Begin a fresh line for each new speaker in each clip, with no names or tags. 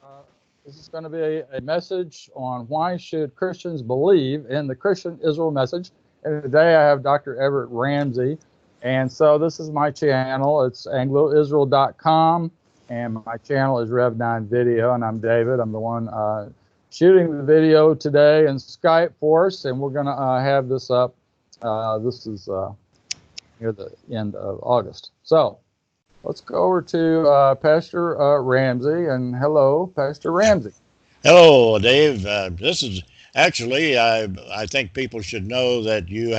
Uh, this is going to be a message on why should Christians believe in the Christian Israel message. And today I have Dr. Everett Ramsey. And so this is my channel. It's angloisrael.com. And my channel is Rev9 Video. And I'm David. I'm the one shooting the video today in Skype for us. And we're going to have this up. This is near the end of August. So let's go over to Pastor Ramsey, and hello, Pastor Ramsey.
Hello, Dave. This is actually, I think people should know that you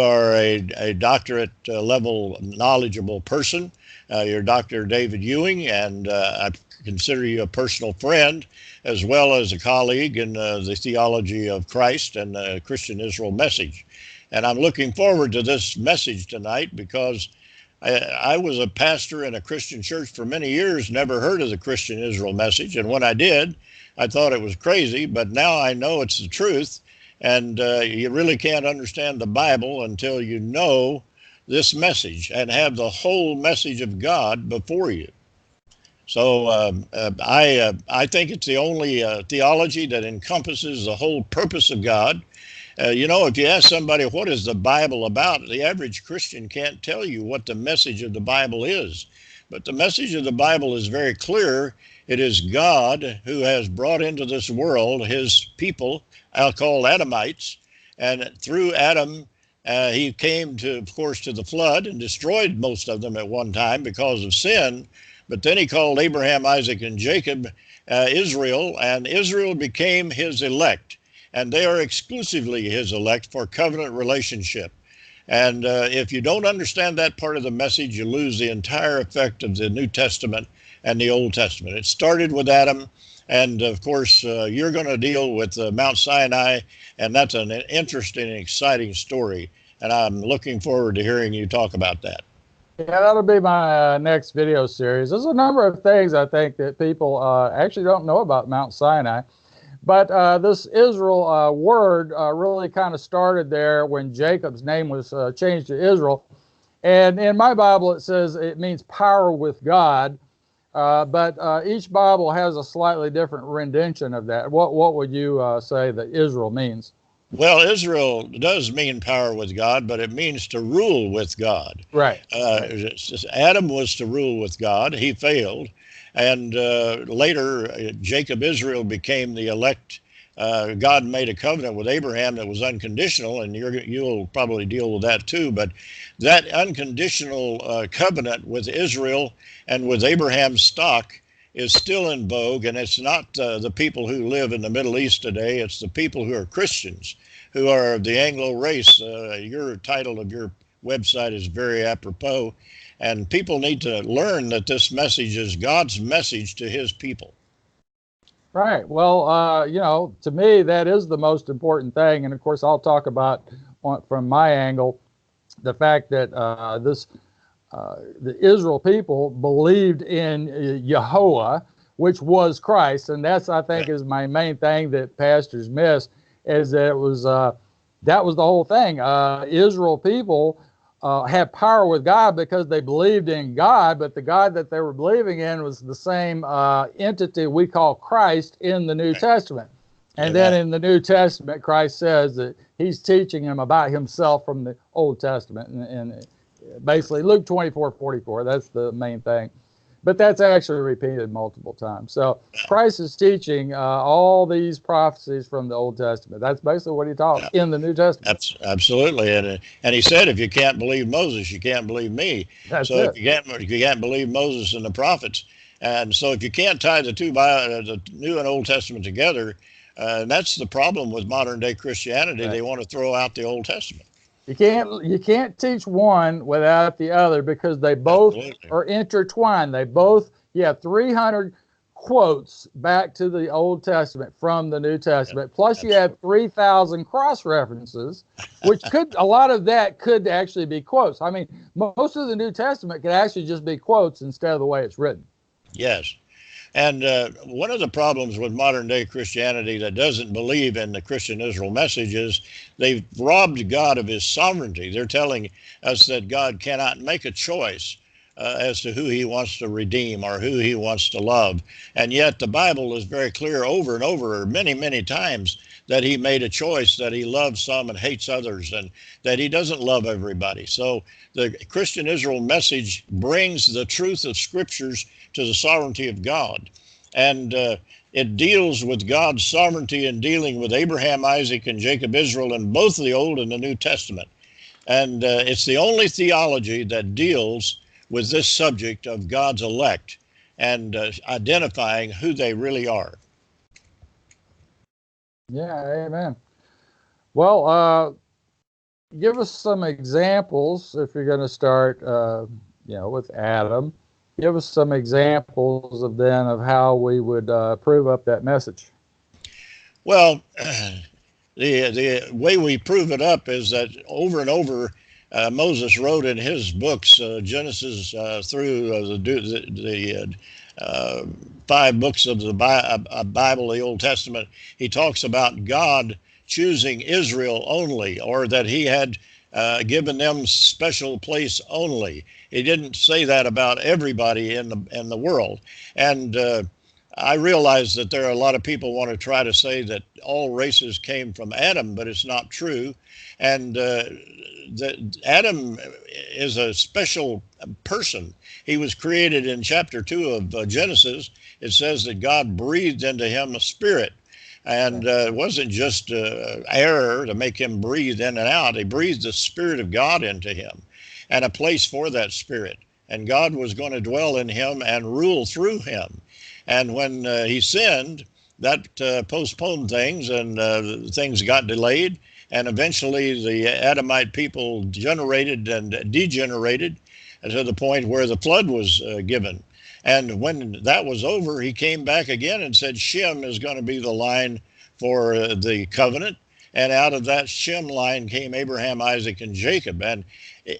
are a doctorate level knowledgeable person. You're Dr. David Ewing, and I consider you a personal friend as well as a colleague in the theology of Christ and the Christian Israel message. And I'm looking forward to this message tonight because I was a pastor in a Christian church for many years, never heard of the Christian Israel message. And when I did, I thought it was crazy, but now I know it's the truth. And you really can't understand the Bible until you know this message and have the whole message of God before you. So I think it's the only theology that encompasses the whole purpose of God. If you ask somebody, what is the Bible about? The average Christian can't tell you what the message of the Bible is. But the message of the Bible is very clear. It is God who has brought into this world his people, I'll call Adamites. And through Adam, he came to, of course, to the flood and destroyed most of them at one time because of sin. But then he called Abraham, Isaac, and Jacob Israel, and Israel became his elect. And they are exclusively his elect for covenant relationship. And if you don't understand that part of the message, you lose the entire effect of the New Testament and the Old Testament. It started with Adam, and of course, you're going to deal with Mount Sinai, and that's an interesting and exciting story. And I'm looking forward to hearing you talk about that.
Yeah, that'll be my next video series. There's a number of things I think that people actually don't know about Mount Sinai. But this Israel word really kind of started there when Jacob's name was changed to Israel. And in my Bible, it says it means power with God. But each Bible has a slightly different rendition of that. What would you say that Israel means?
Well, Israel does mean power with God, but it means to rule with God.
Right.
Adam was to rule with God. He failed. And later, Jacob Israel became the elect. God made a covenant with Abraham that was unconditional, and you'll probably deal with that too. But that unconditional covenant with Israel and with Abraham's stock is still in vogue, and it's not the people who live in the Middle East today. It's the people who are Christians, who are of the Anglo race. Your title of your website is very apropos. And people need to learn that this message is God's message to his people.
Right. Well, to me, that is the most important thing. And of course, I'll talk about from my angle, the fact that the Israel people believed in Yehovah, which was Christ. And that's, I think, is my main thing that pastors miss, is that it was that was the whole thing. Israel people had power with God because they believed in God, but the God that they were believing in was the same entity we call Christ in the New Testament. And then in the New Testament, Christ says that he's teaching them about himself from the Old Testament. And basically, Luke 24:44, that's the main thing. But that's actually repeated multiple times. So Christ is teaching all these prophecies from the Old Testament. That's basically what he taught in the New Testament.
Absolutely. And he said, if you can't believe Moses, you can't believe me.
That's
so
it.
If you can't believe Moses and the prophets, and so if you can't tie the two, the New and Old Testament together, that's the problem with modern day Christianity. Right. They want to throw out the Old Testament.
You can't teach one without the other because they both are intertwined. You have 300 quotes back to the Old Testament from the New Testament. Plus you have 3,000 cross references, which a lot of that could actually be quotes. I mean, most of the New Testament could actually just be quotes instead of the way it's written.
Yes. And one of the problems with modern day Christianity that doesn't believe in the Christian Israel message is they've robbed God of his sovereignty. They're telling us that God cannot make a choice as to who he wants to redeem or who he wants to love. And yet the Bible is very clear over and over, many, many times, that he made a choice, that he loves some and hates others, and that he doesn't love everybody. So the Christian Israel message brings the truth of scriptures to the sovereignty of God. And it deals with God's sovereignty in dealing with Abraham, Isaac, and Jacob, Israel in both the Old and the New Testament. And it's the only theology that deals with this subject of God's elect and identifying who they really are.
Yeah, amen. Well, give us some examples if you're going to start, with Adam. Give us some examples of how we would prove up that message.
Well, the way we prove it up is that over and over, Moses wrote in his books, Genesis through the 5 books of the Bible, the Old Testament. He talks about God choosing Israel only, or that he had given them special place only. He didn't say that about everybody in the world. And I realize that there are a lot of people want to try to say that all races came from Adam, but it's not true. And Adam is a special person. He was created in chapter 2 of Genesis. It says that God breathed into him a spirit. And it wasn't just air to make him breathe in and out. He breathed the Spirit of God into him and a place for that Spirit. And God was going to dwell in him and rule through him. And when he sinned, that postponed things, and things got delayed. And eventually the Adamite people generated and degenerated to the point where the flood was given. And when that was over, he came back again and said Shem is going to be the line for the covenant. And out of that Shem line came Abraham, Isaac, and Jacob. And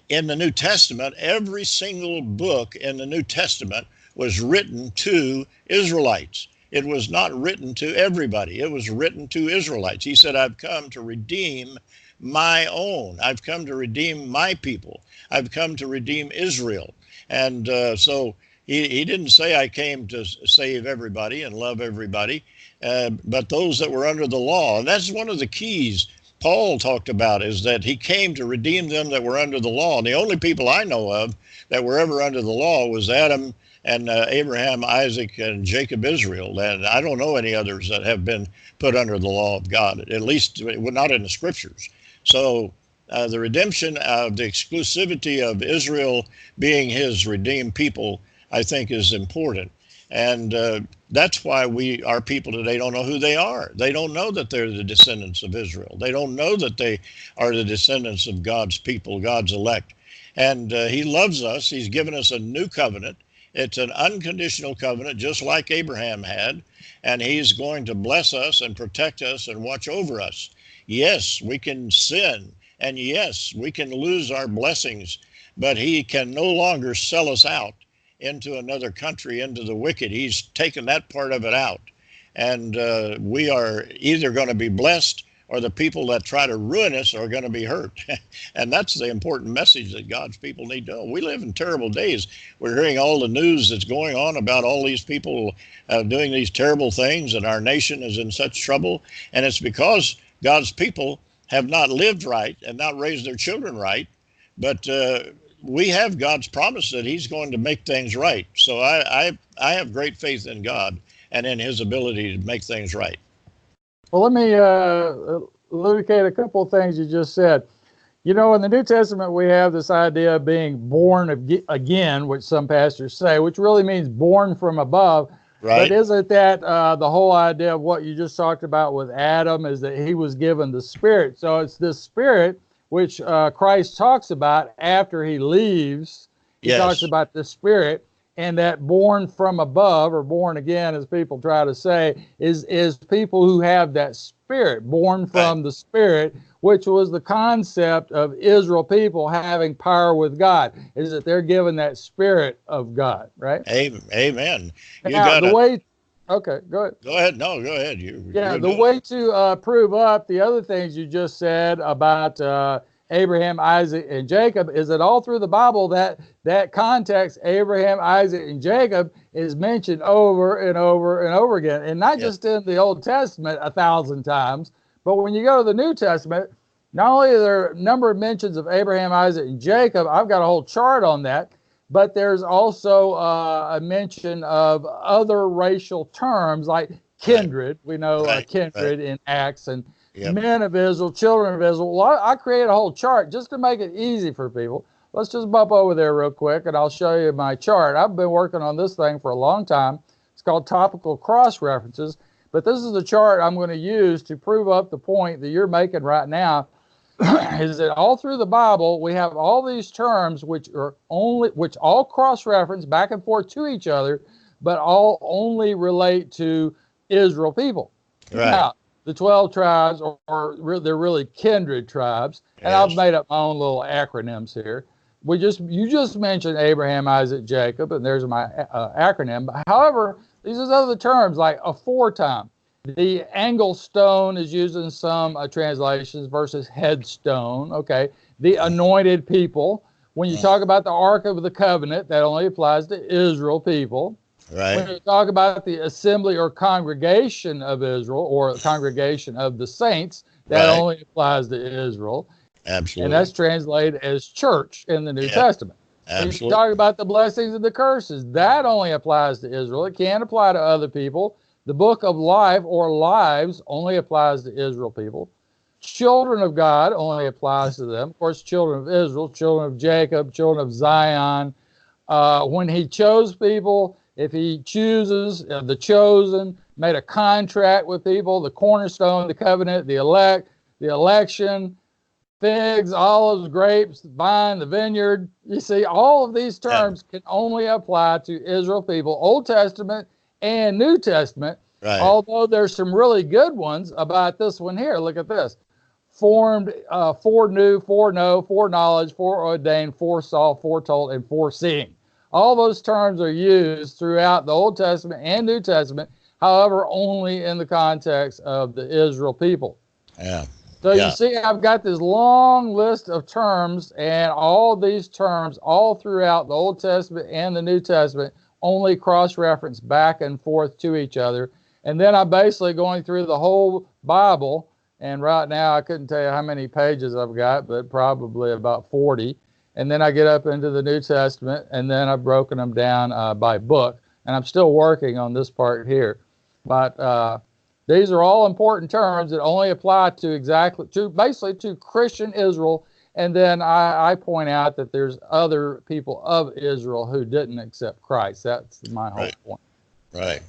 in the New Testament, every single book in the New Testament was written to Israelites. It was not written to everybody. It was written to Israelites. He said, I've come to redeem my own. I've come to redeem my people. I've come to redeem Israel. And so he didn't say I came to save everybody and love everybody, but those that were under the law. And that's one of the keys Paul talked about, is that he came to redeem them that were under the law. And the only people I know of that were ever under the law was Adam and Abraham, Isaac, and Jacob, Israel. And I don't know any others that have been put under the law of God, at least not in the scriptures. So the redemption of the exclusivity of Israel being his redeemed people, I think, is important. And that's why our people today don't know who they are. They don't know that they're the descendants of Israel. They don't know that they are the descendants of God's people, God's elect. And he loves us. He's given us a new covenant. It's an unconditional covenant, just like Abraham had. And he's going to bless us and protect us and watch over us. Yes, we can sin. And yes, we can lose our blessings. But he can no longer sell us out into another country, into the wicked. He's taken that part of it out. And we are either going to be blessed, or the people that try to ruin us are going to be hurt. And that's the important message that God's people need to know. We live in terrible days. We're hearing all the news that's going on about all these people doing these terrible things, and our nation is in such trouble. And it's because God's people have not lived right and not raised their children right. But we have God's promise that he's going to make things right. So I have great faith in God and in his ability to make things right.
Well, let me elucidate a couple of things you just said. You know, in the New Testament, we have this idea of being born again, which some pastors say, which really means born from above.
Right.
But isn't that the whole idea of what you just talked about with Adam, is that he was given the Spirit? So it's this Spirit which Christ talks about after he leaves. He talks about the Spirit, and that born from above, or born again, as people try to say, is people who have that Spirit, born from the Spirit, which was the concept of Israel people having power with God, is that they're given that Spirit of God, right?
Amen.
Okay, go ahead.
Go ahead. No, go ahead.
The way to prove up the other things you just said about Abraham, Isaac, and Jacob is that all through the Bible that context, Abraham, Isaac, and Jacob, is mentioned over and over and over again. And not just in the Old Testament 1,000 times, but when you go to the New Testament, not only are there a number of mentions of Abraham, Isaac, and Jacob, I've got a whole chart on that, but there's also a mention of other racial terms like kindred. We know kindred in Acts, and men of Israel, children of Israel. Well, I created a whole chart just to make it easy for people. Let's just bump over there real quick, and I'll show you my chart. I've been working on this thing for a long time. It's called topical cross references, but this is the chart I'm going to use to prove up the point that you're making right now. Is that all through the Bible we have all these terms which all cross-reference back and forth to each other, but all only relate to Israel people.
Right.
Now, the 12 tribes they're really kindred tribes, and I've made up my own little acronyms here. You just mentioned Abraham, Isaac, Jacob, and there's my acronym. But however, these are other terms like aforetime. The angle stone is used in some translations versus headstone. Okay. The anointed people. When you talk about the Ark of the Covenant, that only applies to Israel people.
Right.
When you talk about the assembly or congregation of Israel or congregation of the saints, that only applies to Israel.
Absolutely.
And that's translated as church in the New Testament.
Absolutely.
When you talk about the blessings and the curses, that only applies to Israel. It can't apply to other people. The book of life or lives only applies to Israel people. Children of God only applies to them. Of course, children of Israel, children of Jacob, children of Zion. When he chose people, if he chooses the chosen, made a contract with people, the cornerstone, the covenant, the elect, the election, figs, olives, grapes, vine, the vineyard. You see, all of these terms can only apply to Israel people, Old Testament and New Testament, although there's some really good ones about this one here. Look at this. Formed, foreknew, foreknow, foreknowledge, foreordained, foresaw, foretold, and foreseeing. All those terms are used throughout the Old Testament and New Testament, however, only in the context of the Israel people. So you see, I've got this long list of terms, and all these terms all throughout the Old Testament and the New Testament only cross-reference back and forth to each other. And then I'm basically going through the whole Bible, and right now I couldn't tell you how many pages I've got, but probably about 40. And then I get up into the New Testament, and then I've broken them down by book, and I'm still working on this part here. But these are all important terms that only apply to basically to Christian Israel. And then I point out that there's other people of Israel who didn't accept Christ. That's my whole point.
Right.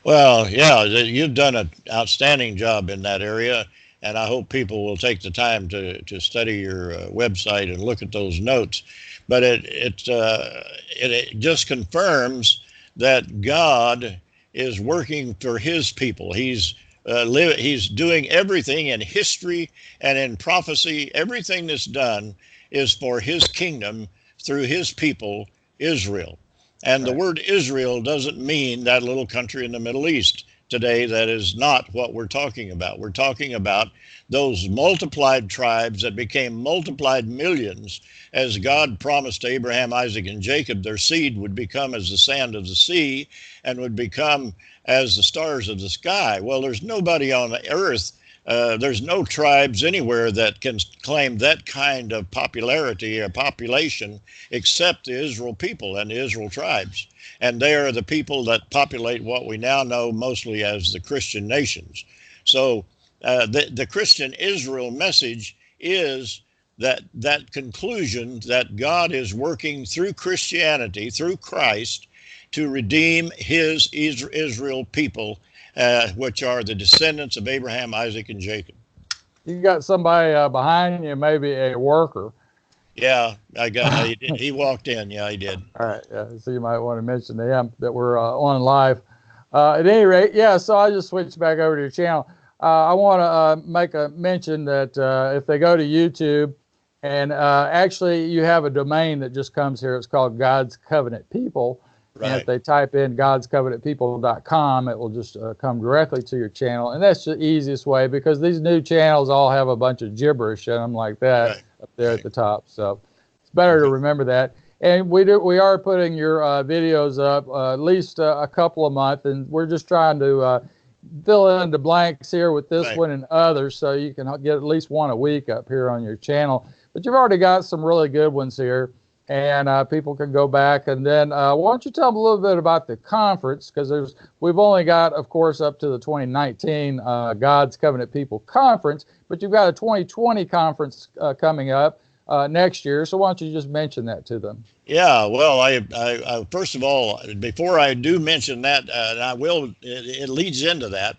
Well, yeah, you've done an outstanding job in that area, and I hope people will take the time to study your website and look at those notes. But it just confirms that God is working for His people. He's doing everything in history and in prophecy. Everything that's done is for His kingdom through His people, Israel. And the word Israel doesn't mean that little country in the Middle East today. That is not what we're talking about. We're talking about those multiplied tribes that became multiplied millions, as God promised to Abraham, Isaac, and Jacob. Their seed would become as the sand of the sea and would become as the stars of the sky. Well, there's nobody on the earth, there's no tribes anywhere that can claim that kind of popularity or population except the Israel people and the Israel tribes. And they are the people that populate what we now know mostly as the Christian nations. So the Christian Israel message is that conclusion that God is working through Christianity, through Christ, to redeem His Israel people, which are the descendants of Abraham, Isaac, and Jacob.
You got somebody behind you, maybe a worker.
Yeah, I got. He walked in. Yeah, he did.
All right. Yeah, so you might want to mention to him that we're on live. At any rate, yeah. So I just switched back over to your channel. I want to make a mention that if they go to YouTube, and actually you have a domain that just comes here. It's called God's Covenant People. Right. And if they type in godscovenantpeople.com, it will just come directly to your channel. And that's the easiest way, because these new channels all have a bunch of gibberish in them like that. up there
right,
at the top. So it's better to
okay,
remember that. And we are putting your videos up at least a couple a month, and we're just trying to fill in the blanks here with this
right.
one and others, so you can get at least one a week up here on your channel. But you've already got some really good ones here, and people can go back. And then why don't you tell them a little bit about the conference, because we've only got, of course, up to the 2019 God's Covenant People Conference, but you've got a 2020 conference coming up next year. So why don't you just mention that to them?
Yeah, well, I first of all, before I do mention that, and I will, it leads into that.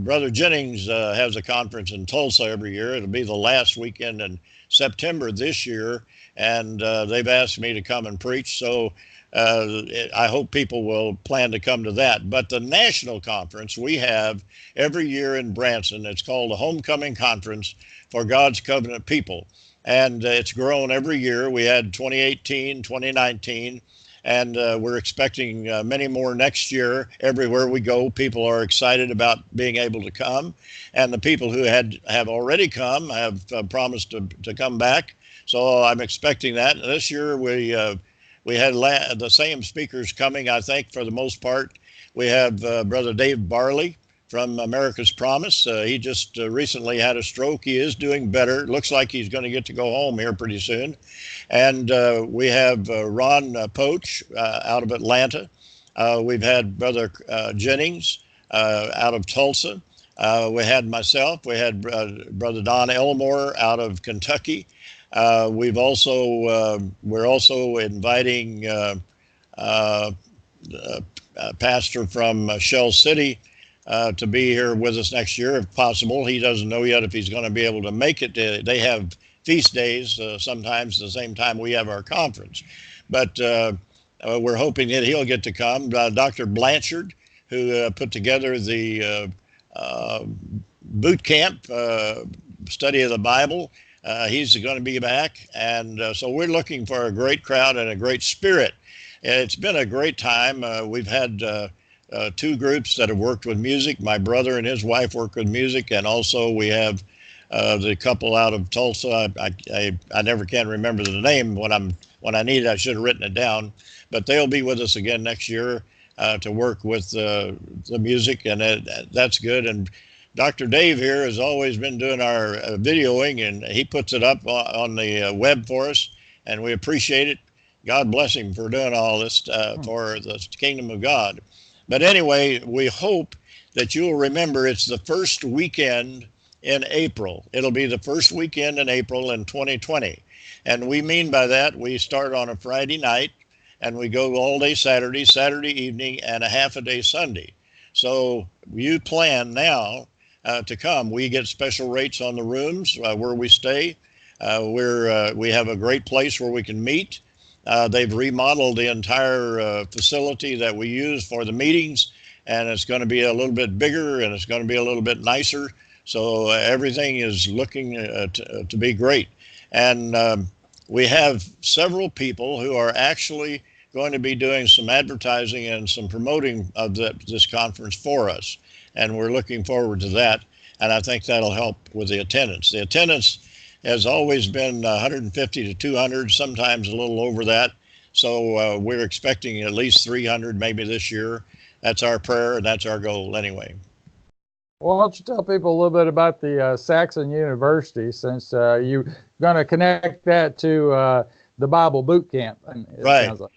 Brother Jennings has a conference in Tulsa every year. It'll be the last weekend in September this year, and they've asked me to come and preach. So I hope people will plan to come to that. But the national conference we have every year in Branson, it's called the Homecoming Conference for God's Covenant People. And it's grown every year. We had 2018, 2019. And we're expecting many more next year. Everywhere we go, people are excited about being able to come. And the people who have already come have promised to come back. So I'm expecting that. This year we had the same speakers coming, I think, for the most part. We have Brother Dave Barley from America's Promise. He just recently had a stroke. He is doing better. Looks like he's going to get to go home here pretty soon. And we have Ron Poach out of Atlanta. We've had Brother Jennings out of Tulsa. We had myself. We had Brother Don Elmore out of Kentucky. We're also inviting a pastor from Shell City to be here with us next year, if possible. He doesn't know yet if he's going to be able to make it. They have feast days sometimes the same time we have our conference. But we're hoping that he'll get to come. Dr. Blanchard, who put together the boot camp study of the Bible, he's going to be back. And so we're looking for a great crowd and a great spirit. It's been a great time. We've had two groups that have worked with music. My brother and his wife work with music, and also we have the couple out of Tulsa. I never can remember the name when I need it. I should have written it down, but they'll be with us again next year to work with the music, and that's good. And Dr. Dave here has always been doing our videoing, and he puts it up on the web for us, and we appreciate it. God bless him for doing all this for the kingdom of God. But anyway, we hope that you'll remember it's the first weekend in April. It'll be the first weekend in April in 2020. And we mean by that, we start on a Friday night and we go all day Saturday, Saturday evening, and a half a day Sunday. So you plan now to come. We get special rates on the rooms where we stay. We have a great place where we can meet. They've remodeled the entire facility that we use for the meetings, and it's going to be a little bit bigger and it's going to be a little bit nicer. So everything is looking to be great. And we have several people who are actually going to be doing some advertising and some promoting of this conference for us. And we're looking forward to that. And I think that'll help with the attendance. The attendance has always been 150 to 200, sometimes a little over that. So we're expecting at least 300 maybe this year. That's our prayer and that's our goal anyway.
Well, why don't you tell people a little bit about the Saxon University, since you're going to connect that to the Bible Boot Camp.
Right.
Sounds like.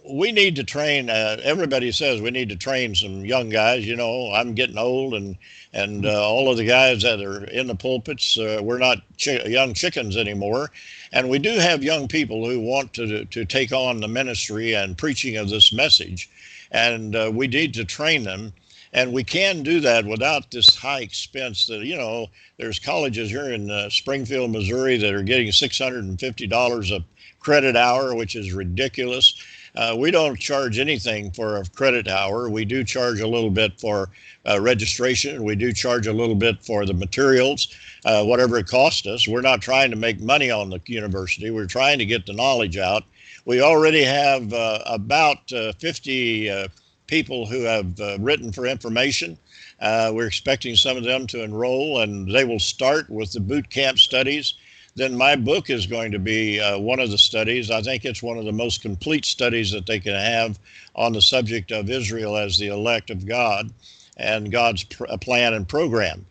We need to train. Everybody says we need to train some young guys. You know, I'm getting old, and all of the guys that are in the pulpits, we're not young chickens anymore. And we do have young people who want to take on the ministry and preaching of this message, and we need to train them. And we can do that without this high expense that, you know, there's colleges here in Springfield, Missouri that are getting $650 a credit hour, which is ridiculous. We don't charge anything for a credit hour. We do charge a little bit for registration. We do charge a little bit for the materials, whatever it costs us. We're not trying to make money on the university. We're trying to get the knowledge out. We already have about 50 people who have written for information. We're expecting some of them to enroll, and they will start with the boot camp studies. then my book is going to be one of the studies. I think it's one of the most complete studies that they can have on the subject of Israel as the elect of God and God's plan and program.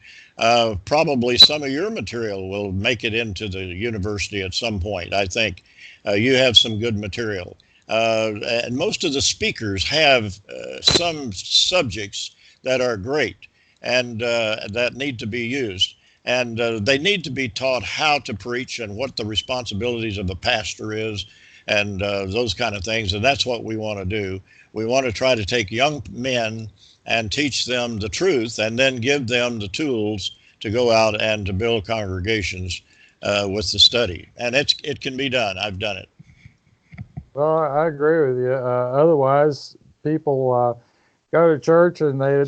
Probably some of your material will make it into the university at some point. I think you have some good material. And most of the speakers have some subjects that are great and that need to be used. And they need to be taught how to preach and what the responsibilities of a pastor is and those kind of things. And that's what we want to do. We want to try to take young men and teach them the truth and then give them the tools to go out and to build congregations with the study. And it can be done. I've done it.
Well, I agree with you. Otherwise, people go to church and they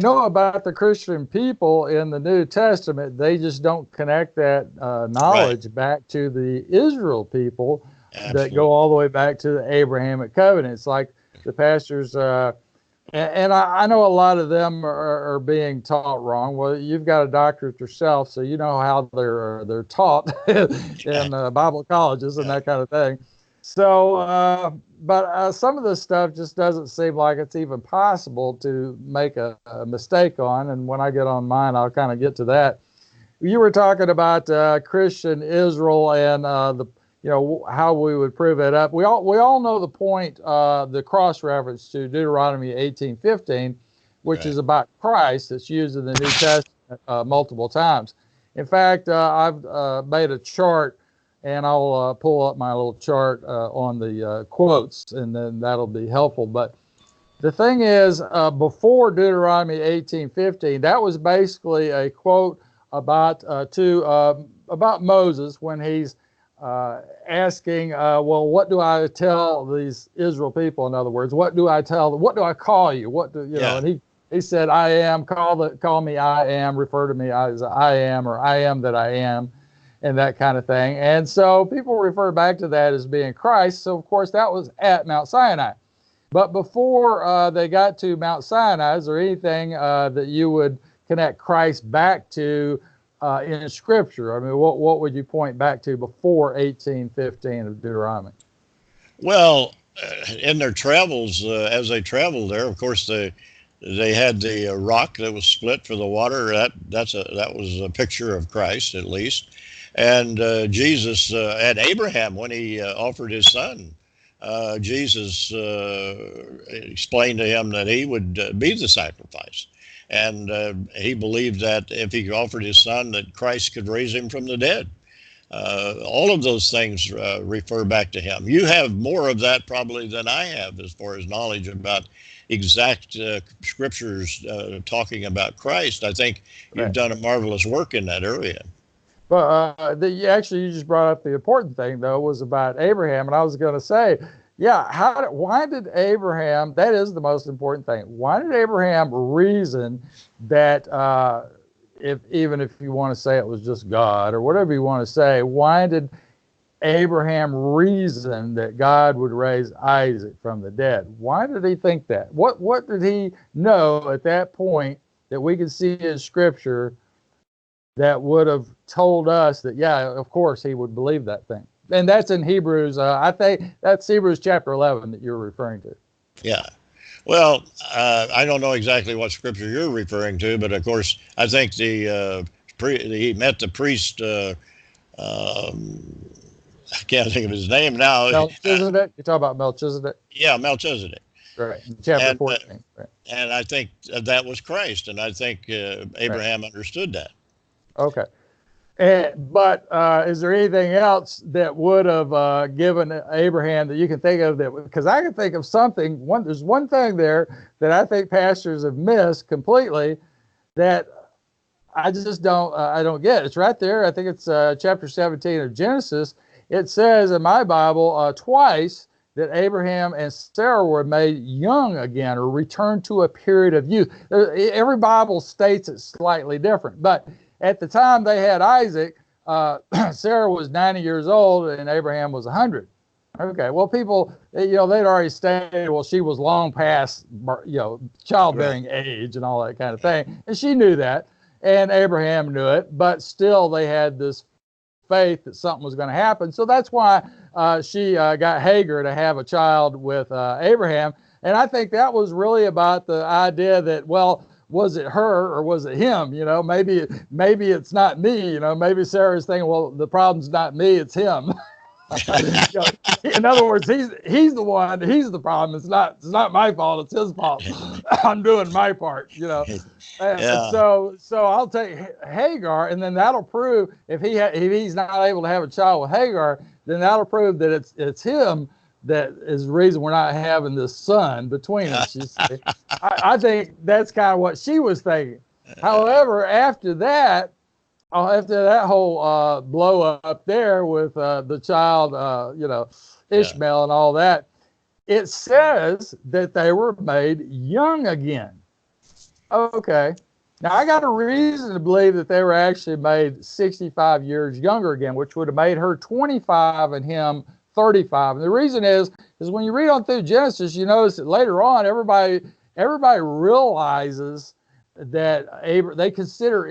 know about the Christian people in the New Testament. They just don't connect that knowledge back to the Israel people. Absolutely. That go all the way back to the Abrahamic covenant. It's like the pastors, and I know a lot of them are being taught wrong. Well, you've got a doctorate yourself, so you know how they're taught in Bible colleges and that kind of thing. So, but some of this stuff just doesn't seem like it's even possible to make a mistake on. And when I get on mine, I'll kind of get to that. You were talking about Christian Israel and how we would prove it up. We all know the point, the cross reference to Deuteronomy 18:15, which is about Christ. That's used in the New Testament multiple times. In fact, I've made a chart. And I'll pull up my little chart on the quotes, and then that'll be helpful. But the thing is, before Deuteronomy 18:15, that was basically a quote about Moses when he's asking, well, what do I tell these Israel people? In other words, what do I tell them? What do I call you? What do you know? And he said, I am. Call me I am. Refer to me as I am, or I am that I am. And that kind of thing. And so people refer back to that as being Christ. So, of course, that was at Mount Sinai. But before they got to Mount Sinai, is there anything that you would connect Christ back to in Scripture? I mean, what would you point back to before 18:15 of Deuteronomy?
Well, in their travels, as they traveled there, of course, they had the rock that was split for the water. That was a picture of Christ, at least. And Jesus and Abraham, when he offered his son, Jesus explained to him that he would be the sacrifice. And he believed that if he offered his son, that Christ could raise him from the dead. All of those things refer back to him. You have more of that probably than I have as far as knowledge about exact scriptures talking about Christ. I think you've done a marvelous work in that area.
But you just brought up the important thing, though, was about Abraham. And I was going to say, why did Abraham, that is the most important thing. Why did Abraham reason that, even if you want to say it was just God or whatever you want to say, why did Abraham reason that God would raise Isaac from the dead? Why did he think that? What did he know at that point that we could see in Scripture that would have told us that, of course, he would believe that thing? And that's in Hebrews. I think that's Hebrews chapter 11 that you're referring to.
Yeah. Well, I don't know exactly what scripture you're referring to, but of course, I think he met the priest. I can't think of his name now.
Melchizedek? You're talking about Melchizedek?
Yeah, Melchizedek.
Right, chapter 14. Right.
And I think that was Christ, and I think Abraham understood that.
Okay. But is there anything else that would have given Abraham that you can think of? Because I can think of something. There's one thing there that I think pastors have missed completely that I just don't get. It's right there. I think it's chapter 17 of Genesis. It says in my Bible twice that Abraham and Sarah were made young again, or returned to a period of youth. Every Bible states it slightly different, but at the time they had Isaac, Sarah was 90 years old and Abraham was 100. Okay, well, people, they'd already stated, well, she was long past, childbearing age and all that kind of thing, and she knew that. and Abraham knew it, but still they had this faith that something was going to happen. So that's why she got Hagar to have a child with Abraham. And I think that was really about the idea that, well, was it her or was it him? Maybe it's not me. Maybe Sarah's thinking, well, the problem's not me, it's him. In other words, he's the one, he's the problem. It's not my fault, it's his fault. I'm doing my part.
Yeah.
So I'll take Hagar, and then that'll prove if he's not able to have a child with Hagar, then that'll prove that it's him that is the reason we're not having this son between us. You see, I think that's kind of what she was thinking. However, after that whole blow up there with the child, Ishmael and all that, it says that they were made young again. Okay. Now, I got a reason to believe that they were actually made 65 years younger again, which would have made her 25 and him 35. And the reason is when you read on through Genesis, you notice that later on, everybody realizes that they consider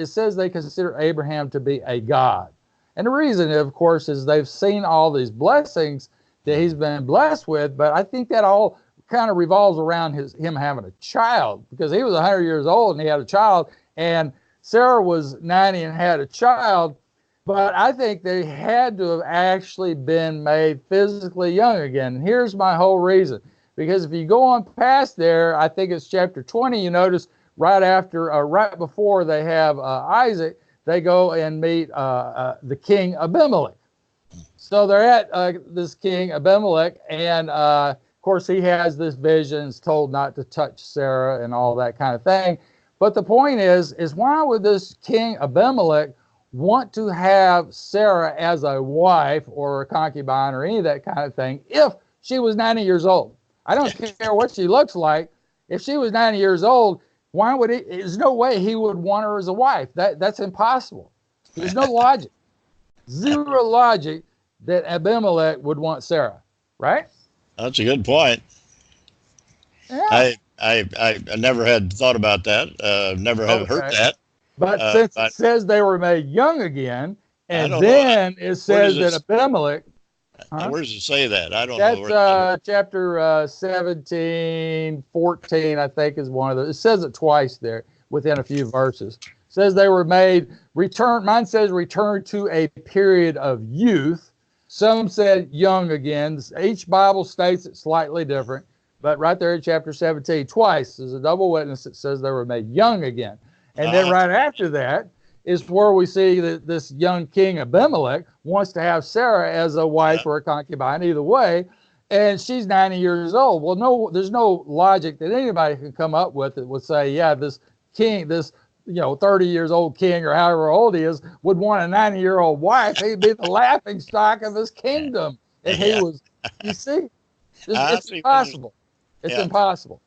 Abraham to be a god. And the reason, of course, is they've seen all these blessings that he's been blessed with, but I think that all kind of revolves around him having a child, because he was 100 years old and he had a child, and Sarah was 90 and had a child. But I think they had to have actually been made physically young again. And here's my whole reason. Because if you go on past there, I think it's chapter 20, you notice right before they have Isaac, they go and meet the king Abimelech. So they're at this king Abimelech, and of course he has this vision, is told not to touch Sarah and all that kind of thing. But the point is why would this king Abimelech want to have Sarah as a wife or a concubine or any of that kind of thing if she was 90 years old? I don't care what she looks like. If she was 90 years old, why would he? There's no way he would want her as a wife. That's impossible. There's no logic. Zero logic that Abimelech would want Sarah, right?
That's a good point.
Yeah.
I never had thought about that. Never have heard that.
But since it says they were made young again, and then it says that Abimelech.
Where does it say that? I don't know.
That's chapter 17, 14, I think, is one of those. It says it twice there within a few verses. It says they were made, mine says return to a period of youth. Some said young again. Each Bible states it slightly different. But right there in chapter 17, twice, there's a double witness that says they were made young again. And then right after that is where we see that this young king Abimelech wants to have Sarah as a wife or a concubine, either way, and she's 90 years old. Well, no, there's no logic that anybody can come up with that would say, yeah, this king, 30 years old king or however old he is, would want a 90-year-old wife. He'd be the laughing stock of his kingdom if he was. You see, it's impossible. It's impossible.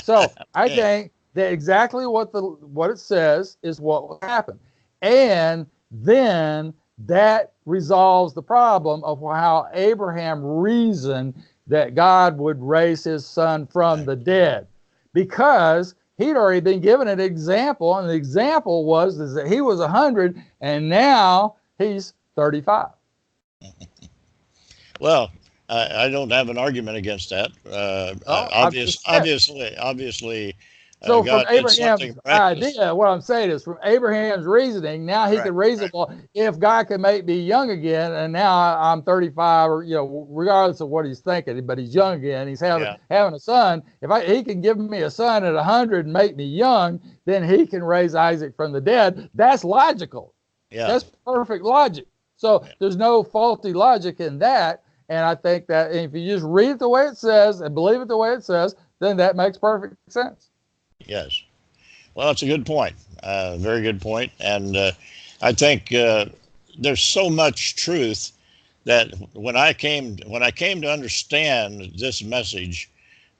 So I think that exactly what it says is what will happen. And then that resolves the problem of how Abraham reasoned that God would raise his son from the dead, because he'd already been given an example, and the example was that he was 100 and now he's 35.
Well, I don't have an argument against that. Obviously.
So from Abraham's idea, what I'm saying is, from Abraham's reasoning, now he can reason, well, if God can make me young again, and now I'm 35, or regardless of what he's thinking, but he's young again, he's having a son. If he can give me a son at 100 and make me young, then he can raise Isaac from the dead. That's logical. Yeah, that's perfect logic. So there's no faulty logic in that. And I think that if you just read it the way it says and believe it the way it says, then that makes perfect sense.
Yes. Well, it's a good point. Very good point. And I think there's so much truth that when I came to understand this message,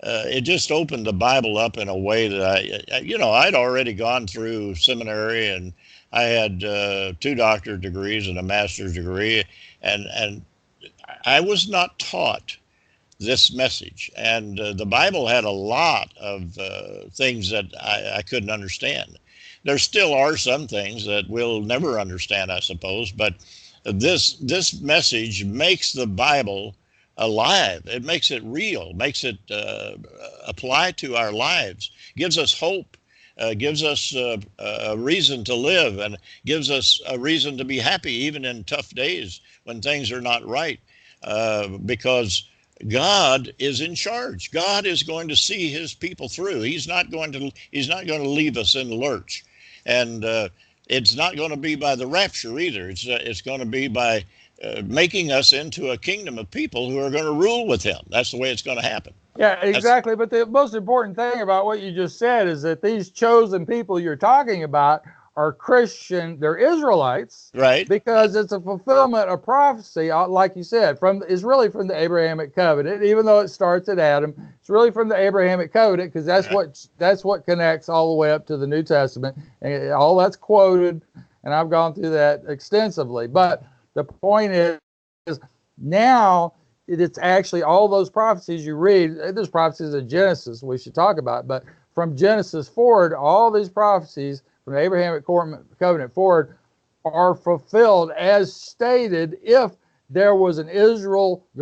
it just opened the Bible up in a way that I'd already gone through seminary, and I had 2 doctorate degrees and a master's degree, and I was not taught this message, and the Bible had a lot of things that I couldn't understand. there still are some things that we'll never understand, I suppose, but this message makes the Bible alive. It makes it real, makes it apply to our lives, gives us hope, gives us a reason to live, and gives us a reason to be happy even in tough days when things are not right, because God is in charge. God is going to see his people through. He's not going to leave us in the lurch. And it's not going to be by the rapture either. It's going to be by making us into a kingdom of people who are going to rule with him. That's the way it's going to happen.
Yeah, exactly. But the most important thing about what you just said is that these chosen people you're talking about are Christian, they're Israelites,
Right.
because it's a fulfillment of prophecy, like you said, it's really from the Abrahamic covenant, even though it starts at Adam. It's really from the Abrahamic covenant, because that's what connects all the way up to the New Testament, and all that's quoted, and I've gone through that extensively. But the point is now it's actually all those prophecies you read. There's prophecies in Genesis we should talk about, but from Genesis forward, all these prophecies from the Abrahamic covenant forward are fulfilled as stated if there was a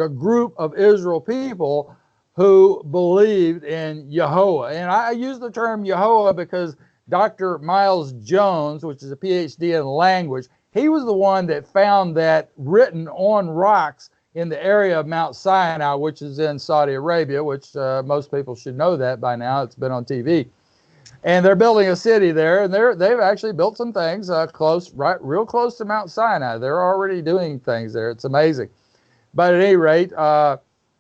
group of Israel people who believed in Yahweh. And I use the term Yahweh because Dr. Miles Jones, which is a PhD in language, he was the one that found that written on rocks in the area of Mount Sinai, which is in Saudi Arabia, which most people should know that by now. It's been on TV. And they're building a city there, and they've actually built some things real close to Mount Sinai. They're already doing things there. It's amazing. But at any rate,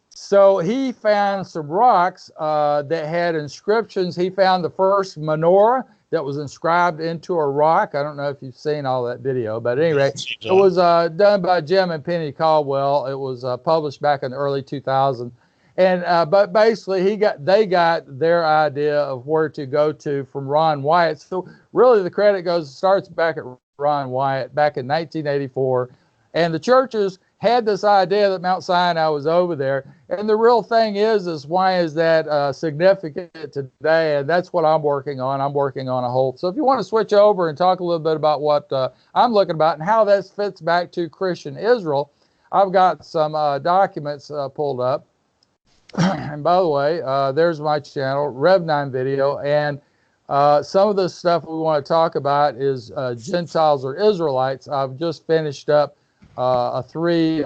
so he found some rocks that had inscriptions. He found the first menorah that was inscribed into a rock. I don't know if you've seen all that video, but at any rate, it was done by Jim and Penny Caldwell. It was published back in the early 2000s. And but basically, they got their idea of where to go to from Ron Wyatt. So really, the credit starts back at Ron Wyatt back in 1984, and the churches had this idea that Mount Sinai was over there. And the real thing is why is that significant today? And that's what I'm working on. I'm working on a whole. So if you want to switch over and talk a little bit about what I'm looking about and how that fits back to Christian Israel, I've got some documents pulled up. And by the way, there's my channel, Rev9 video. And some of the stuff we want to talk about is Gentiles or Israelites. I've just finished up a three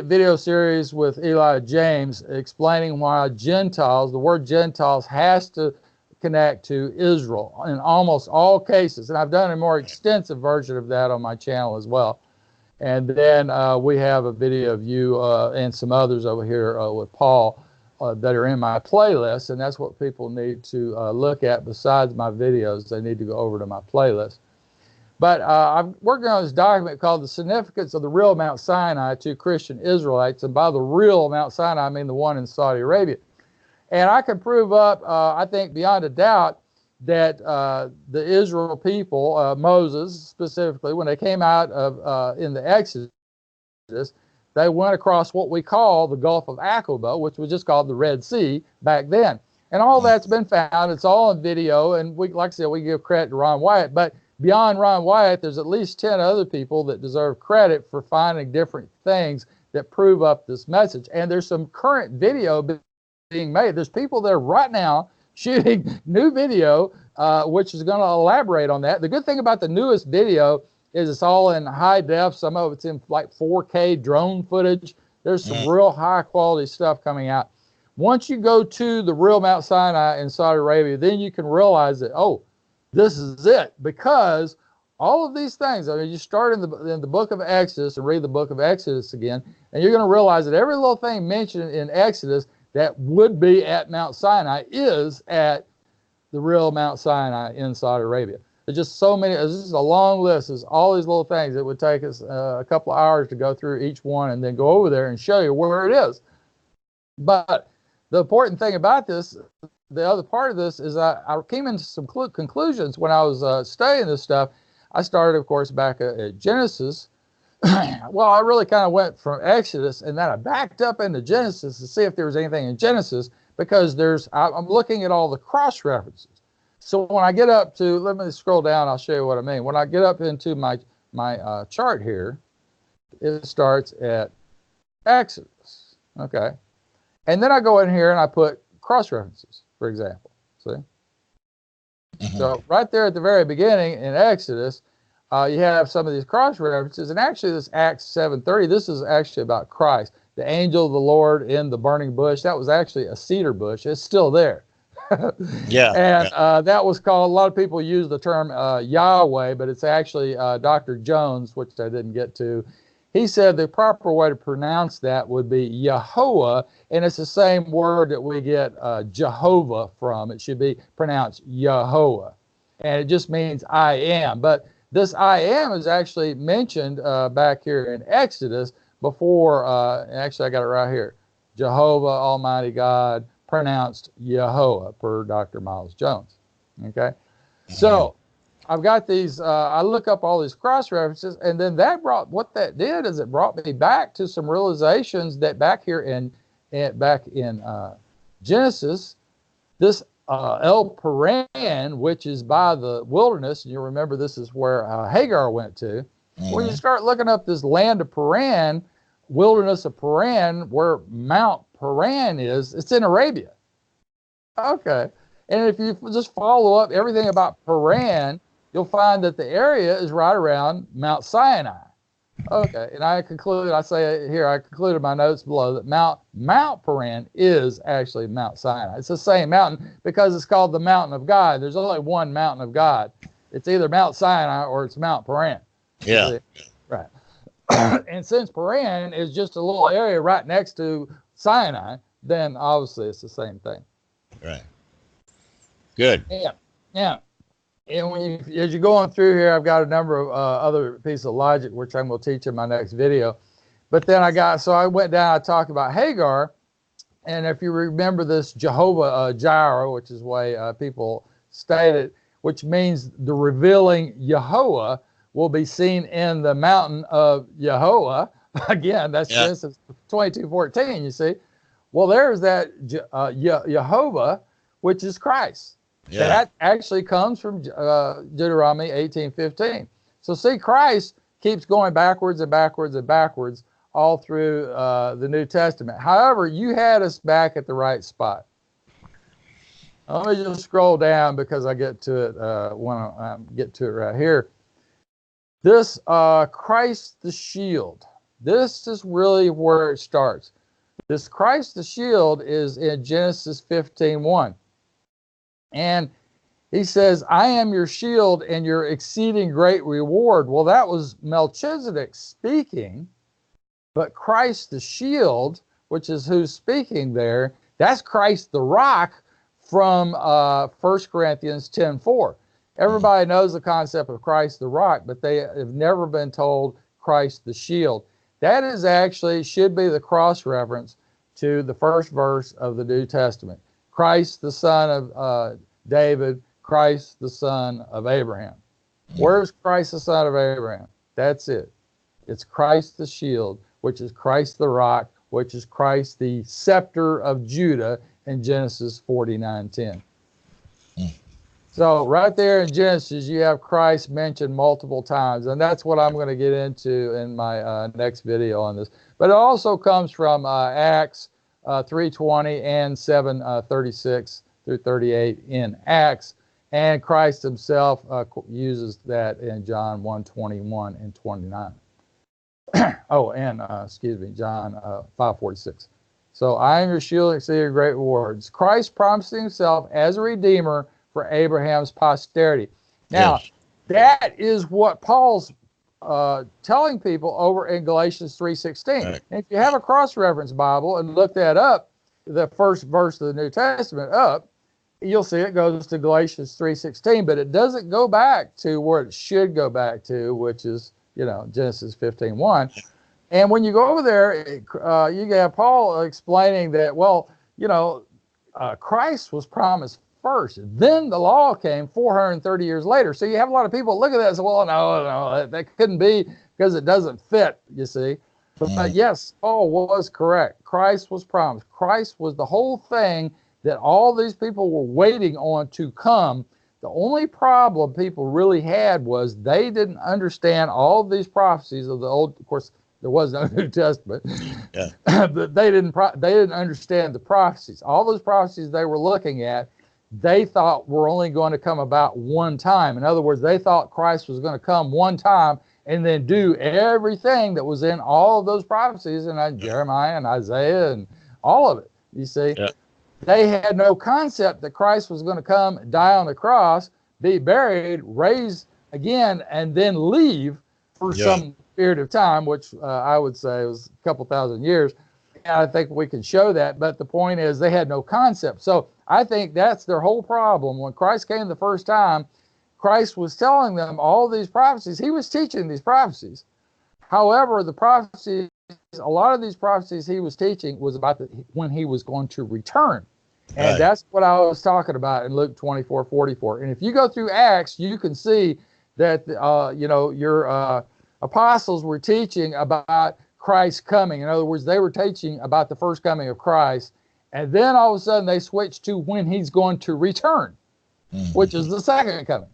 video series with Eli James explaining why Gentiles, the word Gentiles has to connect to Israel in almost all cases. And I've done a more extensive version of that on my channel as well. And then we have a video of you and some others over here with Paul that are in my playlist. And that's what people need to look at besides my videos. They need to go over to my playlist. But I'm working on this document called The Significance of the Real Mount Sinai to Christian Israelites. And by the real Mount Sinai, I mean the one in Saudi Arabia. And I can prove up, I think beyond a doubt, that the Israel people, Moses specifically, when they came out of in the Exodus, they went across what we call the Gulf of Aqaba, which was just called the Red Sea back then. And all that's been found. It's all in video. And we, like I said, we give credit to Ron Wyatt. But beyond Ron Wyatt, there's at least 10 other people that deserve credit for finding different things that prove up this message. And there's some current video being made. There's people there right now shooting new video, which is going to elaborate on that. The good thing about the newest video is it's all in high def. Some of it's in like 4K drone footage. There's some real high quality stuff coming out. Once you go to the real Mount Sinai in Saudi Arabia, then you can realize that, oh, this is it. Because all of these things, I mean, you start in the book of Exodus and read the book of Exodus again, and you're going to realize that every little thing mentioned in Exodus that would be at Mount Sinai is at the real Mount Sinai in Saudi Arabia. There's just so many, this is a long list. There's all these little things. It would take us a couple of hours to go through each one and then go over there and show you where it is. But the important thing about this, the other part of this is I came into some conclusions when I was studying this stuff. I started, of course, back at Genesis. Well, I really kind of went from Exodus, and then I backed up into Genesis to see if there was anything in Genesis, because I'm looking at all the cross references. So when I get up to, let me scroll down, I'll show you what I mean. When I get up into my chart here, it starts at Exodus, okay? And then I go in here and I put cross references, for example, see? So right there at the very beginning in Exodus, you have some of these cross references, and actually this Acts 7:30, this is actually about Christ. The angel of the Lord in the burning bush, that was actually a cedar bush. It's still there.
Yeah.
And that was called, a lot of people use the term Yahweh, but it's actually Dr. Jones, which I didn't get to. He said the proper way to pronounce that would be Yahweh, and it's the same word that we get Jehovah from. It should be pronounced Yahweh, and it just means I am. But this I am is actually mentioned back here in Exodus before, actually I got it right here, Jehovah Almighty God, pronounced Yahweh, per Dr. Miles Jones, okay? So I've got these, I look up all these cross references, and then what that did is it brought me back to some realizations that back here in Genesis, this El Paran, which is by the wilderness, and you remember this is where Hagar went to. When you start looking up this land of Paran, wilderness of Paran, where Mount Paran is, it's in Arabia. Okay. And if you just follow up everything about Paran, you'll find that the area is right around Mount Sinai. Okay. And I concluded my notes below that Mount Paran is actually Mount Sinai. It's the same mountain because it's called the mountain of God. There's only one mountain of God. It's either Mount Sinai or it's Mount Paran.
Yeah.
Right. And since Paran is just a little area right next to Sinai, then obviously it's the same thing.
Right. Good.
Yeah. Yeah. And as you're going through here, I've got a number of other pieces of logic, which I'm going to teach in my next video. But then I went down, I talked about Hagar. And if you remember this Jehovah Jireh, which is the way people state it, which means the revealing Yahweh will be seen in the mountain of Yahweh. Again, that's Genesis 22:14, you see. Well, there's that Jehovah, which is Christ. Yeah. That actually comes from Deuteronomy 18:15. So see, Christ keeps going backwards and backwards and backwards all through the New Testament. However, you had us back at the right spot. Let me just scroll down because I get to it when I get to it right here. This Christ the shield, this is really where it starts. This Christ the shield is in Genesis 15:1. And he says, I am your shield and your exceeding great reward. Well, that was Melchizedek speaking, but Christ the shield, which is who's speaking there, that's Christ the rock from 1 Corinthians 10:4. Everybody knows the concept of Christ the rock, but they have never been told Christ the shield. That is actually, should be the cross reference to the first verse of the New Testament. Christ the son of David, Christ the son of Abraham. Where's Christ the son of Abraham? That's it. It's Christ the shield, which is Christ the rock, which is Christ the scepter of Judah in Genesis 49:10. So right there in Genesis, you have Christ mentioned multiple times, and that's what I'm going to get into in my next video on this. But it also comes from Acts 3:20 and 7:36 through 38 in Acts, and Christ himself uses that in John 1:21 and 29. Oh, and John 5:46. So I am your shield and exceeding great rewards. Christ promising himself as a redeemer for Abraham's posterity. Now, that is what Paul's telling people over in Galatians 3:16. Right. And if you have a cross-reference Bible and look that up, the first verse of the New Testament up, you'll see it goes to Galatians 3:16, but it doesn't go back to where it should go back to, which is, Genesis 15:1. And when you go over there, you have Paul explaining that, Christ was promised first. Then the law came 430 years later. So you have a lot of people look at that and say, well, no, that couldn't be because it doesn't fit, you see. But yes, Paul was correct. Christ was promised. Christ was the whole thing that all these people were waiting on to come. The only problem people really had was they didn't understand all of these prophecies of the old. Of course, there was no New Testament,
Yeah.
but they didn't understand the prophecies. All those prophecies they were looking at, they thought were only going to come about one time. In other words, they thought Christ was going to come one time and then do everything that was in all of those prophecies in Jeremiah and Isaiah and all of it. You see,
Yeah.
they had no concept that Christ was going to come, die on the cross, be buried, raised again, and then leave for
Yeah.
some period of time, which I would say was a couple thousand years. And I think we can show that. But the point is, they had no concept. So I think that's their whole problem. When Christ came the first time, Christ was telling them all these prophecies. He was teaching these prophecies. However, the prophecies, a lot of these prophecies he was teaching was about when he was going to return. And
Right.
that's what I was talking about in Luke 24:44. And if you go through Acts, you can see that, your apostles were teaching about Christ coming. In other words, they were teaching about the first coming of Christ. And then all of a sudden they switched to when he's going to return, which is the second coming.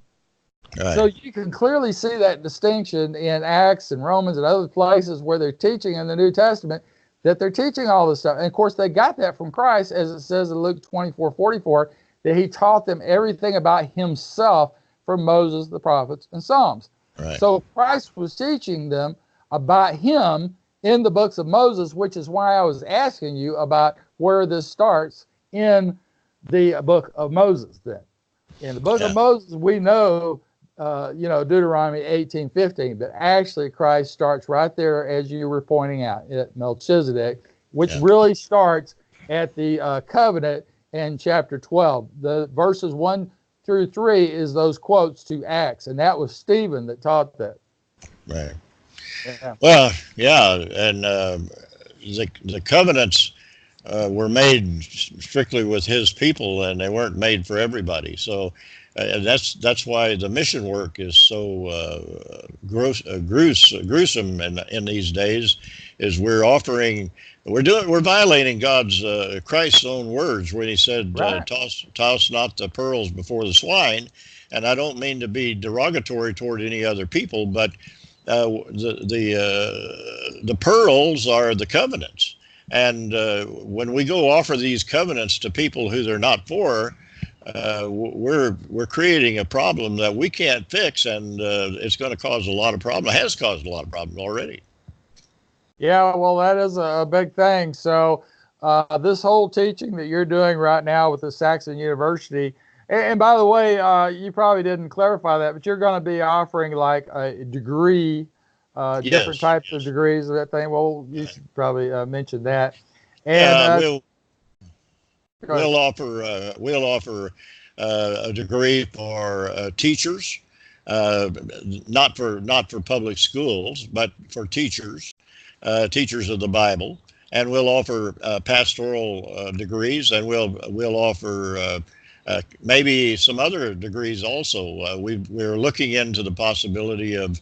Right.
So you can clearly see that distinction in Acts and Romans and other places where they're teaching in the New Testament that they're teaching all this stuff. And of course, they got that from Christ, as it says in Luke 24:44, that he taught them everything about himself from Moses, the prophets, and Psalms.
Right.
So Christ was teaching them about him in the books of Moses, which is why I was asking you about where this starts in the book of Moses then. In the book of Moses, we know, Deuteronomy 18:15, but actually Christ starts right there, as you were pointing out, at Melchizedek, which really starts at the covenant in chapter 12. The verses 1 through 3 is those quotes to Acts, and that was Stephen that taught that.
Right.
Yeah.
Well, yeah, and the covenants were made strictly with his people, and they weren't made for everybody. So that's why the mission work is so gruesome in these days. Is we're violating God's Christ's own words when he said,
Right.
toss not the pearls before the swine. And I don't mean to be derogatory toward any other people, but the pearls are the covenants. And when we go offer these covenants to people who they're not for, we're creating a problem that we can't fix, and it's going to cause a lot of problems. It has caused a lot of problems already.
Yeah, well, that is a big thing. So this whole teaching that you're doing right now with the Saxon University, and by the way, you probably didn't clarify that, but you're going to be offering like a degree, different types of degrees of that thing. Well, you should probably mention that. And
we'll offer a degree for teachers, not for public schools, but for teachers of the Bible, and we'll offer pastoral degrees, and we'll offer maybe some other degrees also. We're looking into the possibility of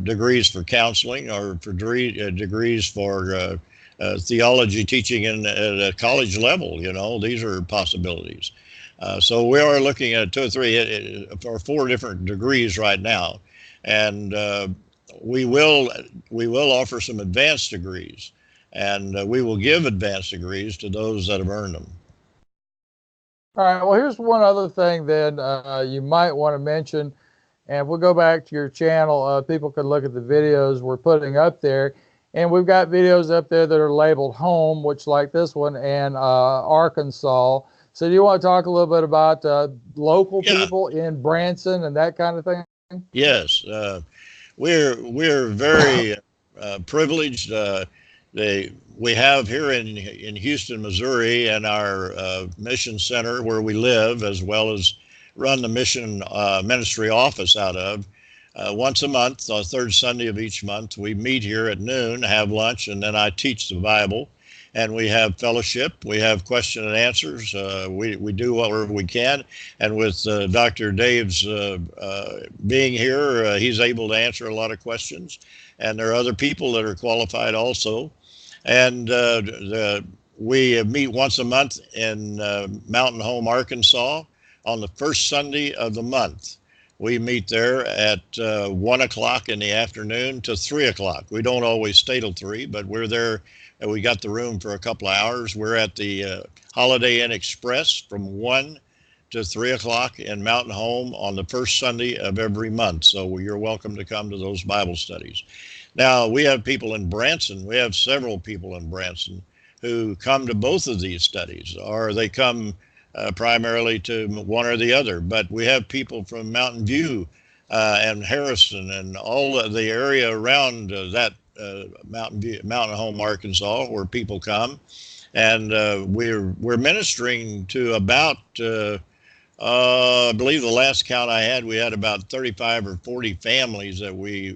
degrees for counseling, or for degrees for theology teaching at a college level. These are possibilities. So we are looking at 2 or 3 or 4 different degrees right now, and we will offer some advanced degrees, and we will give advanced degrees to those that have earned them.
all right. Well, here's one other thing then you might want to mention, and we'll go back to your channel. People can look at the videos we're putting up there, and we've got videos up there that are labeled home, which like this one, and Arkansas. So do you want to talk a little bit about local people in Branson and that kind of thing?
Yes, we're very privileged. We have here in Houston, Missouri, and our mission center where we live, as well as run the mission ministry office out of. Once a month, on the third Sunday of each month, we meet here at noon, have lunch, and then I teach the Bible. And we have fellowship. We have question and answers. We do whatever we can. And with Dr. Dave's being here, he's able to answer a lot of questions. And there are other people that are qualified also. And we meet once a month in Mountain Home, Arkansas, on the first Sunday of the month. We meet there at 1 o'clock in the afternoon to 3 o'clock. We don't always stay till 3, but we're there. And we got the room for a couple of hours. We're at the Holiday Inn Express from 1 to 3 o'clock in Mountain Home on the first Sunday of every month. So you're welcome to come to those Bible studies. Now, we have people in Branson. We have several people in Branson who come to both of these studies, or they come primarily to one or the other. But we have people from Mountain View and Harrison and all of the area around that Mountain Home, Arkansas, where people come, and we're ministering to about I believe the last count I had, we had about 35 or 40 families that we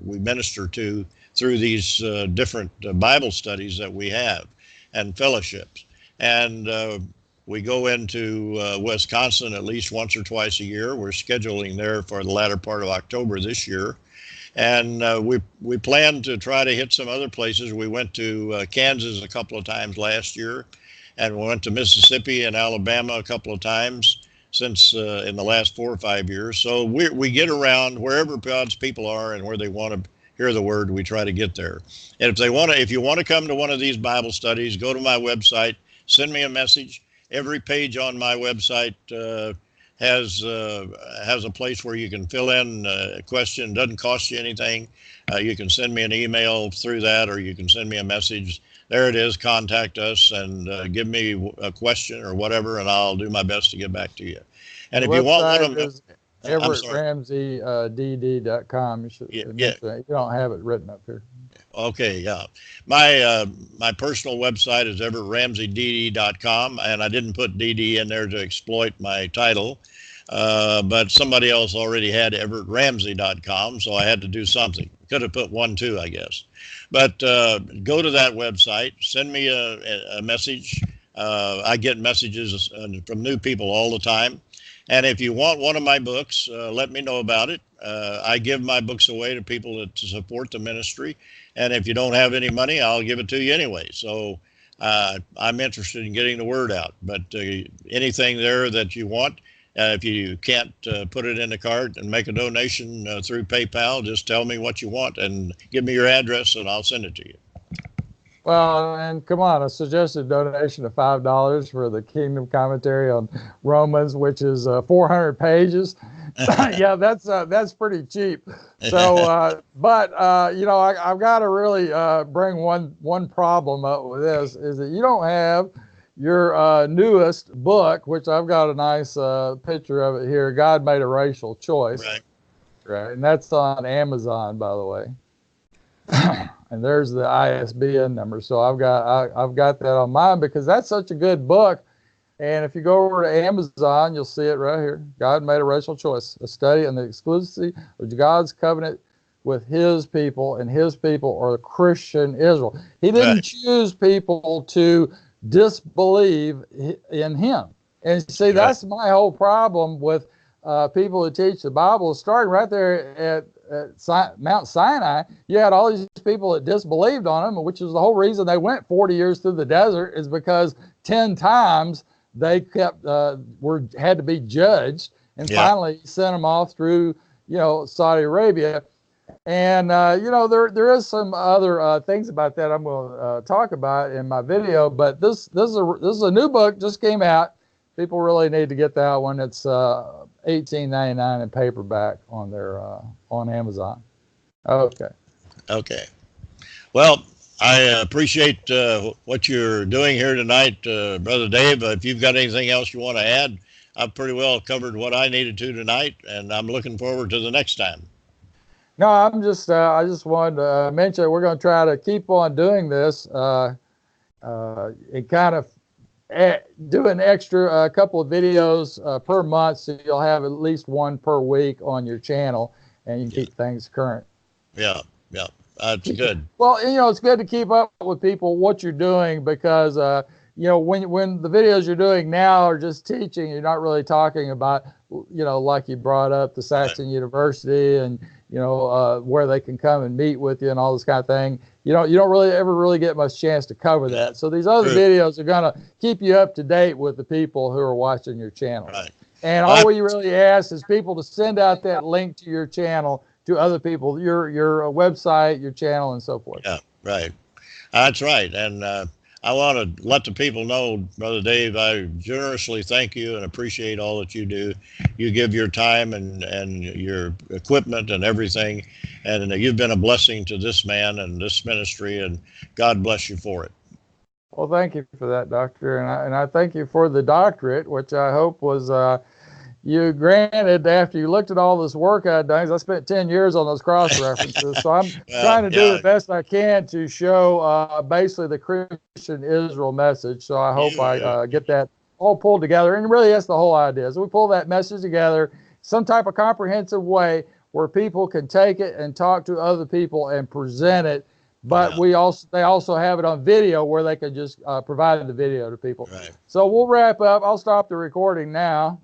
minister to through these different Bible studies that we have and fellowships. And we go into Wisconsin at least once or twice a year. We're scheduling there for the latter part of October this year. And we plan to try to hit some other places. We went to Kansas a couple of times last year, and we went to Mississippi and Alabama a couple of times since in the last 4 or 5 years. So we get around wherever God's people are and where they want to hear the word. We try to get there. And if you want to come to one of these Bible studies, go to my website, send me a message. Every page on my website has a place where you can fill in a question. It doesn't cost you anything. You can send me an email through that, or you can send me a message. There it is. Contact us and give me a question or whatever, and I'll do my best to get back to you. And if you want one of them,
Everett Ramsey, dd.com. You should mention that. You don't have it written up here.
Okay, yeah. My personal website is everettramseydd.com, and I didn't put DD in there to exploit my title, but somebody else already had everettramsey.com, so I had to do something. Could have put 1, 2, I guess. But go to that website, send me a message. I get messages from new people all the time. And if you want one of my books, let me know about it. I give my books away to people to support the ministry. And if you don't have any money, I'll give it to you anyway. So I'm interested in getting the word out. But anything there that you want, if you can't put it in the cart and make a donation through PayPal, just tell me what you want and give me your address and I'll send it to you.
Well, and come on, a suggested donation of $5 for the Kingdom Commentary on Romans, which is 400 pages. Yeah, that's pretty cheap. So, but I've got to really bring one problem up with this, is that you don't have your newest book, which I've got a nice picture of it here. God Made a Racial Choice. Right, and that's on Amazon, by the way. And there's the ISBN number. So I've got that on mine because that's such a good book. And if you go over to Amazon, you'll see it right here. God Made a Racial Choice, a study on the exclusivity of God's covenant with his people, and his people are the Christian Israel. He didn't choose people to disbelieve in him. And see, that's my whole problem with people who teach the Bible. Starting right there at Mount Sinai, you had all these people that disbelieved on him, which is the whole reason they went 40 years through the desert, is because 10 times they had to be judged, and finally sent them off through Saudi Arabia. And there is some other things about that I'm going to talk about in my video. But this is a new book, just came out. People really need to get that one. It's $18.99 in paperback on their on Amazon. Okay.
Well, I appreciate what you're doing here tonight, Brother Dave. If you've got anything else you want to add, I've pretty well covered what I needed to tonight, and I'm looking forward to the next time.
No, I just wanted to mention we're going to try to keep on doing this and kind of do an extra couple of videos per month, so you'll have at least one per week on your channel, and you can keep things current.
Yeah, that's good.
Well, it's good to keep up with people what you're doing, because when the videos you're doing now are just teaching, you're not really talking about like you brought up the Saxon University and where they can come and meet with you and all this kind of thing. You don't really ever get much chance to cover that. So these other videos are going to keep you up to date with the people who are watching your channel.
Right.
And
Well,
all we really ask is people to send out that link to your channel to other people, your website, your channel, and so forth.
yeah, right. That's right. And I want to let the people know, Brother Dave, I generously thank you and appreciate all that you do. You give your time and your equipment and everything. And you've been a blessing to this man and this ministry, and God bless you for it.
Well, thank you for that, Doctor. And I thank you for the doctorate, which I hope was you granted after you looked at all this work I'd done. 'Cause I spent 10 years on those cross references. So I'm
Well,
trying to do the
yeah,
best I can to show basically the Christian Israel message. So I hope I
you,
get that all pulled together. And really, that's the whole idea. So we pull that message together, some type of comprehensive way where people can take it and talk to other people and present it. But
yeah,
they also have it on video where they can just provide the video to people.
right.
So we'll wrap up. I'll stop the recording now.